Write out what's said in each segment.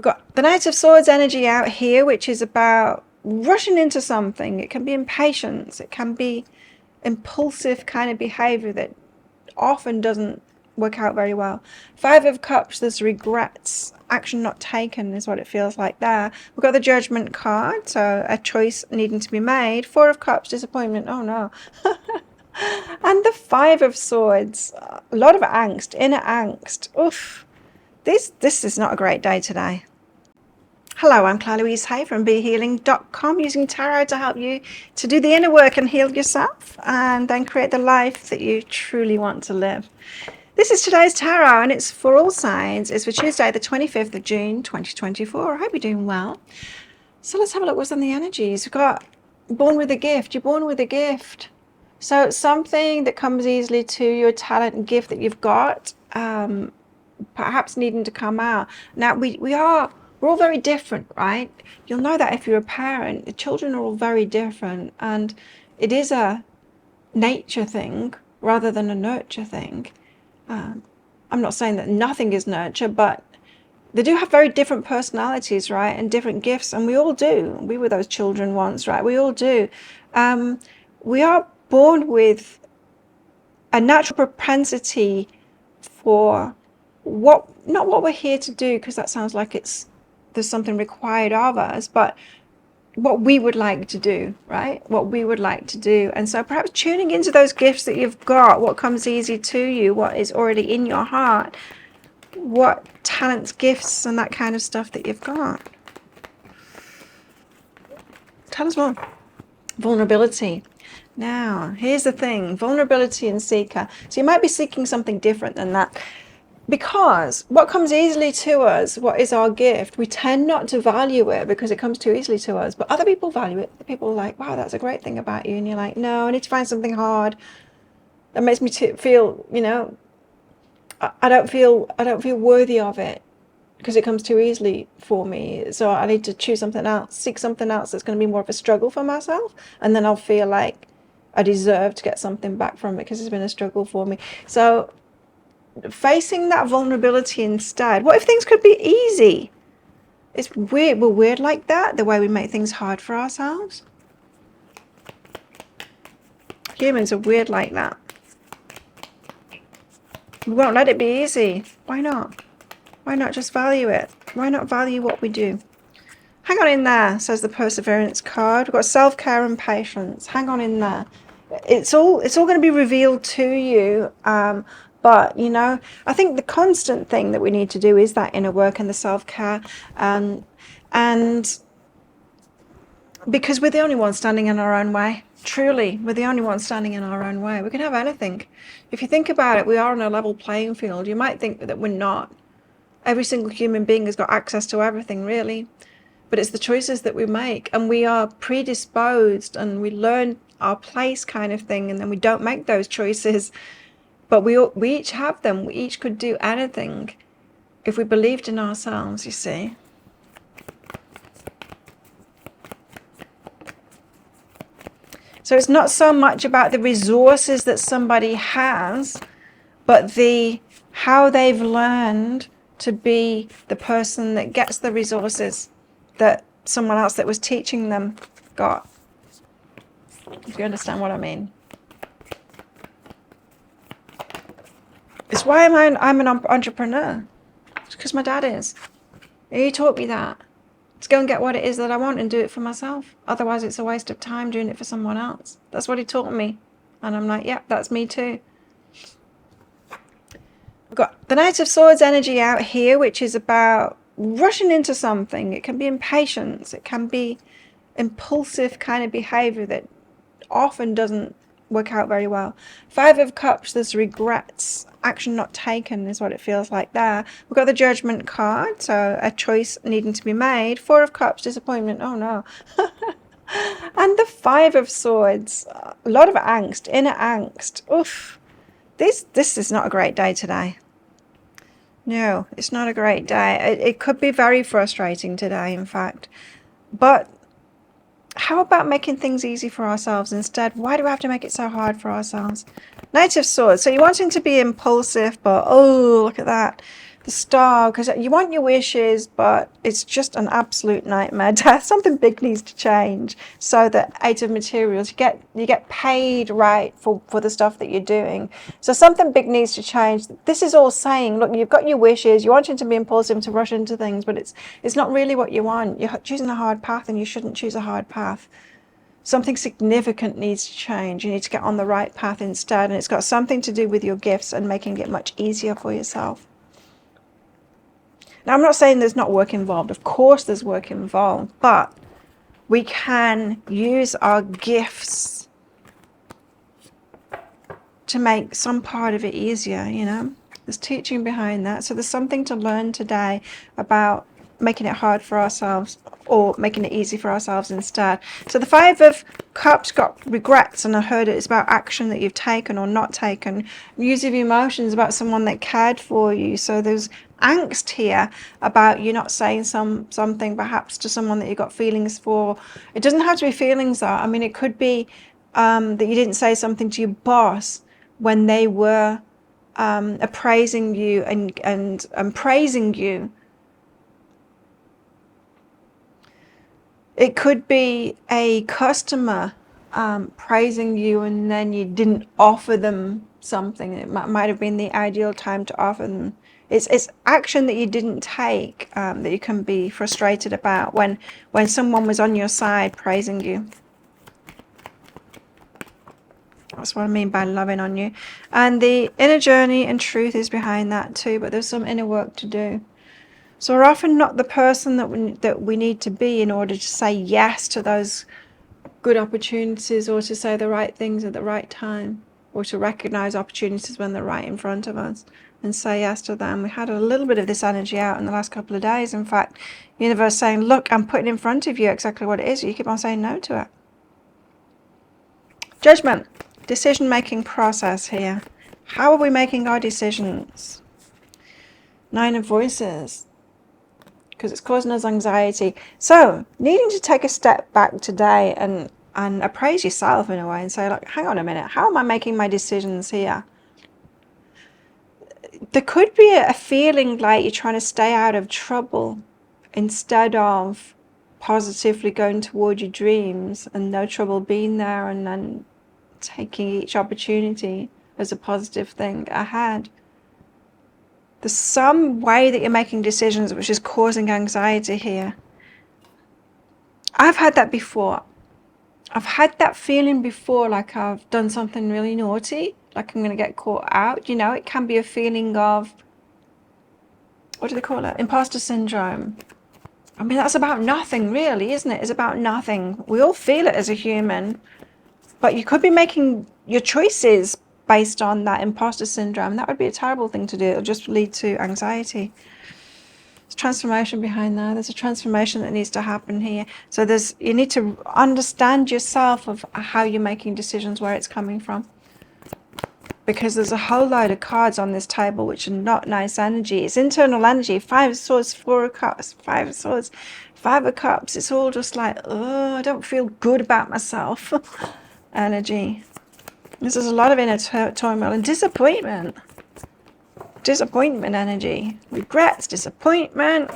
We've got the Knight of Swords energy out here, which is about rushing into something. It can be impatience. It can be impulsive kind of behavior that often doesn't work out very well. Five of Cups, there's regrets. Action not taken is what it feels like there. We've got the Judgment card, so a choice needing to be made. Four of Cups, disappointment. Oh no. And the Five of Swords, a lot of angst, inner angst. Oof. This is not a great day today. Hello, I'm Claire Louise Hay from BeHealing.com, using tarot to help you to do the inner work and heal yourself and then create the life that you truly want to live. This is today's tarot and it's for all signs. It's for Tuesday, the 25th of June, 2024. I hope you're doing well. So let's have a look what's on the energies. We've got born with a gift. You're born with a gift. So it's something that comes easily to you, a talent and gift that you've got, perhaps needing to come out. Now, we're all very different, right? You'll know that if you're a parent. The children are all very different, and it is a nature thing rather than a nurture thing. I'm not saying that nothing is nurture, but they do have very different personalities, right? And different gifts, and we all do. We were those children once, right? We all do. We are born with a natural propensity for not what we're here to do, because that sounds like there's something required of us, but what we would like to do, right? What we would like to do. And so perhaps tuning into those gifts that you've got, what comes easy to you, what is already in your heart, what talents, gifts, and that kind of stuff that you've got. Tell us more. Vulnerability. Now, here's the thing, vulnerability and seeker. So you might be seeking something different than that. Because what comes easily to us, what is our gift, we tend not to value it because it comes too easily to us. But other people value it. People are like, wow, that's a great thing about you. And you're like, no, I need to find something hard that makes me feel, I don't feel worthy of it because it comes too easily for me. So I need to choose something else, seek something else that's going to be more of a struggle for myself. And then I'll feel like I deserve to get something back from it because it's been a struggle for me. So facing that vulnerability instead. What if things could be easy? It's weird. We're weird like that, the way we make things hard for ourselves. Humans are weird like that. We won't let it be easy. Why not? Why not just value it? Why not value what we do? Hang on in there, says the Perseverance card. We've got self-care and patience. Hang on in there. It's all going to be revealed to you. But, I think the constant thing that we need to do is that inner work and the self-care. And because we're the only ones standing in our own way. Truly, we're the only ones standing in our own way. We can have anything. If you think about it, we are on a level playing field. You might think that we're not. Every single human being has got access to everything, really. But it's the choices that we make. And we are predisposed and we learn our place kind of thing. And then we don't make those choices. But we each have them. We each could do anything if we believed in ourselves, you see. So it's not so much about the resources that somebody has, but how they've learned to be the person that gets the resources that someone else that was teaching them got. If you understand what I mean. It's why I'm an entrepreneur. It's because my dad is. He taught me that. To go and get what it is that I want and do it for myself. Otherwise, it's a waste of time doing it for someone else. That's what he taught me. And I'm like, yep, that's me too. We've got the Knight of Swords energy out here, which is about rushing into something. It can be impatience. It can be impulsive kind of behavior that often doesn't work out very well. Five of Cups, there's regrets. Action not taken is what it feels like there. We've got the Judgment card, so a choice needing to be made. Four of Cups, disappointment. Oh no. And the Five of Swords, a lot of angst, inner angst. Oof. This is not a great day today. No, it's not a great day. It could be very frustrating today, in fact. But how about making things easy for ourselves instead? Why do we have to make it so hard for ourselves? Knight of Swords. So you're wanting to be impulsive, but oh, look at that. the Star, because you want your wishes, but it's just an absolute nightmare. Something big needs to change. So that Eight of Materials, you get paid right for the stuff that you're doing. So something big needs to change. This is all saying, look, you've got your wishes, you want it to be impulsive, to rush into things, but it's not really what you want. You're choosing a hard path, and you shouldn't choose a hard path. Something significant needs to change. You need to get on the right path instead, and it's got something to do with your gifts and making it much easier for yourself. Now, I'm not saying there's not work involved. Of course there's work involved, but we can use our gifts to make some part of it easier, you know. There's teaching behind that. So there's something to learn today about making it hard for ourselves or making it easy for ourselves instead. So the Five of Cups got regrets, and I heard it's about action that you've taken or not taken. Use of emotions about someone that cared for you. So there's angst here about you not saying something perhaps to someone that you got feelings for. It doesn't have to be feelings though. I mean, it could be that you didn't say something to your boss when they were appraising you and praising you. It could be a customer praising you, and then you didn't offer them something. It might have been the ideal time to offer them. It's action that you didn't take that you can be frustrated about when someone was on your side praising you. That's what I mean by loving on you. And the inner journey and truth is behind that too, but there's some inner work to do. So we're often not the person that we need to be in order to say yes to those good opportunities, or to say the right things at the right time, or to recognize opportunities when they're right in front of us and say yes to them. We had a little bit of this energy out in the last couple of days. In fact, the universe saying, look, I'm putting in front of you exactly what it is. You keep on saying no to it. Judgment, decision-making process here. How are we making our decisions? Nine of Voices, because it's causing us anxiety. So needing to take a step back today and appraise yourself in a way and say, like, hang on a minute, how am I making my decisions here? There could be a feeling like you're trying to stay out of trouble instead of positively going toward your dreams and no trouble being there, and then taking each opportunity as a positive thing ahead. There's some way that you're making decisions which is causing anxiety here. I've had that before. I've had that feeling before, like I've done something really naughty, like I'm going to get caught out. You know, it can be a feeling of, what do they call it? Imposter syndrome. I mean, that's about nothing really, isn't it? It's about nothing. We all feel it as a human, but you could be making your choices based on that imposter syndrome. That would be a terrible thing to do. It'll just lead to anxiety. There's transformation behind that. There's a transformation that needs to happen here. So you need to understand yourself of how you're making decisions, where it's coming from. Because there's a whole load of cards on this table which are not nice energy. It's internal energy. Five of Swords, Four of Cups, Five of Swords, Five of Cups. It's all just like, oh, I don't feel good about myself energy. This is a lot of inner turmoil and disappointment. Disappointment energy. Regrets, disappointment.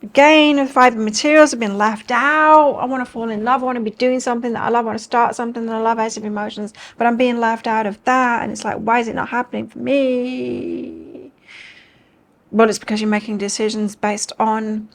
Again, with Five of Materials, I've been left out. I want to fall in love. I want to be doing something that I love. I want to start something that I love. Eight of Emotions. But I'm being left out of that. And it's like, why is it not happening for me? Well, it's because you're making decisions based on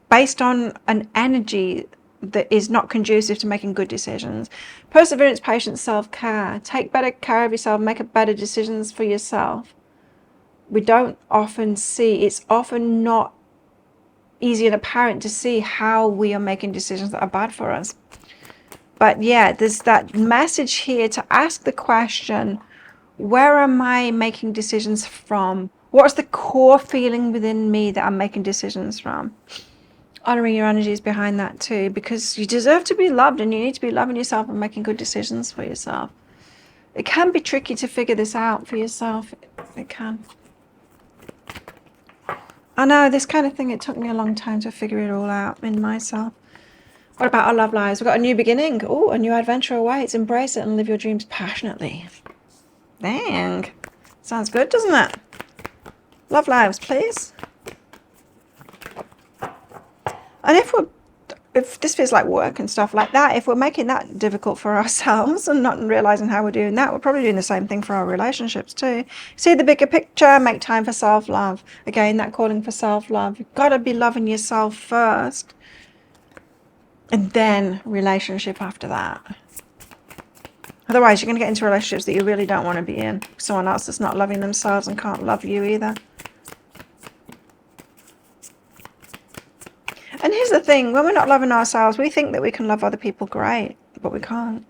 based on an energy that is not conducive to making good decisions. Perseverance, patience, self-care. Take better care of yourself, make better decisions for yourself. We don't often see, it's often not easy and apparent to see how we are making decisions that are bad for us. But yeah, there's that message here to ask the question, where am I making decisions from? What's the core feeling within me that I'm making decisions from? Honoring your energies behind that too, because you deserve to be loved, and you need to be loving yourself and making good decisions for yourself. It can be tricky to figure this out for yourself. It can. I know, this kind of thing, it took me a long time to figure it all out in myself. What about our love lives? We've got a new beginning. Oh, a new adventure awaits. Embrace it and live your dreams passionately. Dang. Sounds good, doesn't it? Love lives, please. And if this feels like work and stuff like that, if we're making that difficult for ourselves and not realizing how we're doing that, we're probably doing the same thing for our relationships too. See the bigger picture, make time for self-love. Again, that calling for self-love. You've got to be loving yourself first, and then relationship after that. Otherwise, you're going to get into relationships that you really don't want to be in. Someone else that's not loving themselves and can't love you either. And here's the thing, when we're not loving ourselves, we think that we can love other people great, but we can't.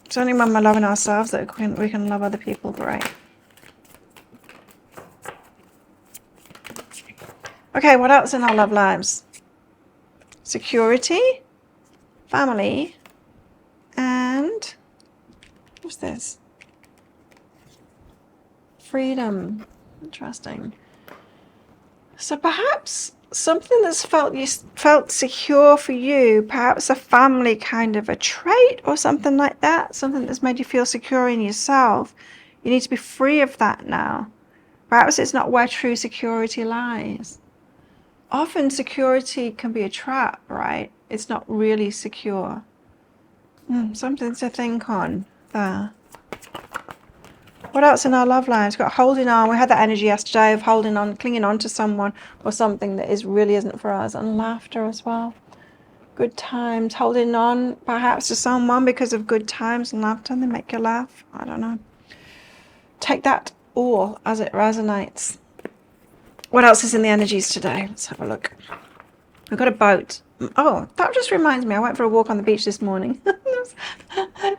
It's only when we're loving ourselves that we can love other people great. Okay, what else in our love lives? Security, family, and what's this? Freedom. Interesting. So perhaps something that's felt secure for you, perhaps a family kind of a trait or something like that, something that's made you feel secure in yourself. You need to be free of that now. Perhaps it's not where true security lies. Often security can be a trap, right? It's not really secure. Something to think on there. What else in our love lives? We've got holding on. We had that energy yesterday of holding on, clinging on to someone or something that really isn't for us. And laughter as well. Good times. Holding on perhaps to someone because of good times and laughter. They make you laugh. I don't know. Take that all as it resonates. What else is in the energies today? Let's have a look. We've got a boat. Oh, that just reminds me. I went for a walk on the beach this morning.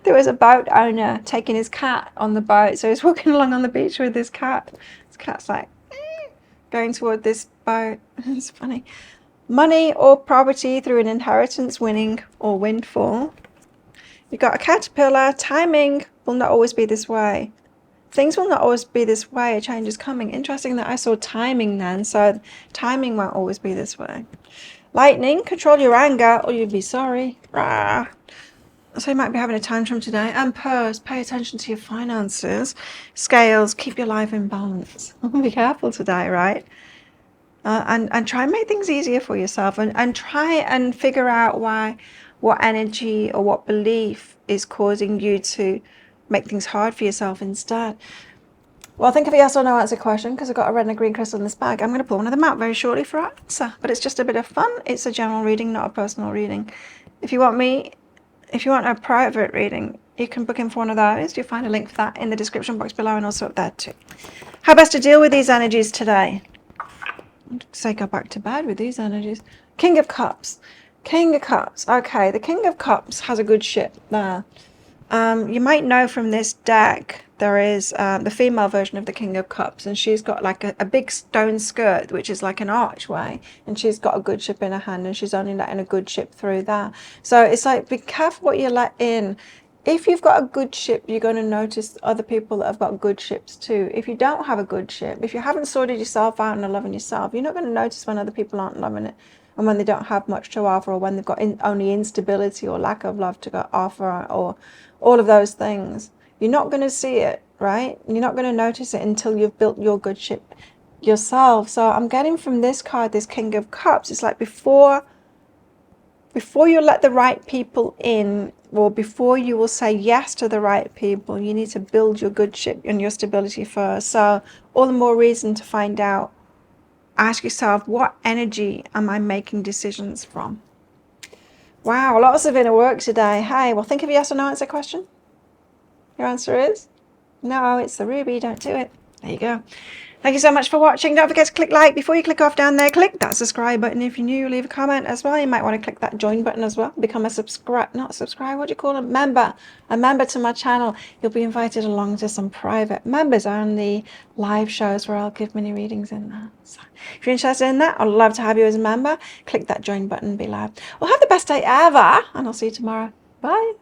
There was a boat owner taking his cat on the boat. So he's walking along on the beach with his cat. His cat's like going toward this boat. It's funny. Money or property through an inheritance, winning or windfall. You've got a caterpillar. Timing will not always be this way. Things will not always be this way. A change is coming. Interesting that I saw timing then. So timing won't always be this way. Lightning, control your anger or you'll be sorry. Rah. So you might be having a tantrum today. And purse, pay attention to your finances. Scales, keep your life in balance. Be careful today, right? And try and make things easier for yourself. And try and figure out what energy or what belief is causing you to make things hard for yourself instead. Well, think of a yes or no answer question because I've got a red and a green crystal in this bag. I'm going to pull one of them out very shortly for our answer. But it's just a bit of fun. It's a general reading, not a personal reading. If you want a private reading, you can book in for one of those. You'll find a link for that in the description box below and also up there too. How best to deal with these energies today? I'd say go back to bed with these energies. King of Cups. King of Cups. Okay, the King of Cups has a good ship there. You might know from this deck there is the female version of the King of Cups, and she's got like a big stone skirt which is like an archway, and she's got a good ship in her hand, and she's only letting a good ship through there. So it's like, be careful what you let in. If you've got a good ship, you're going to notice other people that have got good ships too. If you don't have a good ship, if you haven't sorted yourself out and are loving yourself, you're not going to notice when other people aren't loving it, and when they don't have much to offer, or when they've got only instability or lack of love to offer, or all of those things. You're not going to see it, right? You're not going to notice it until you've built your good ship yourself. So I'm getting from this card, this King of Cups, it's like before you let the right people in, or before you will say yes to the right people, you need to build your good ship and your stability first. So all the more reason to find out. Ask yourself, what energy am I making decisions from? Wow, lots of inner work today. Hey, well, think of a yes or no answer question. Your answer is no, it's the ruby. Don't do it. There you go. Thank you so much for watching. Don't forget to click like. Before you click off down there, click that subscribe button. If you're new, leave a comment as well. You might want to click that join button as well. Become a member. A member to my channel. You'll be invited along to some private members only live shows where I'll give mini readings in that. So if you're interested in that, I'd love to have you as a member. Click that join button below. Well, have the best day ever, and I'll see you tomorrow. Bye.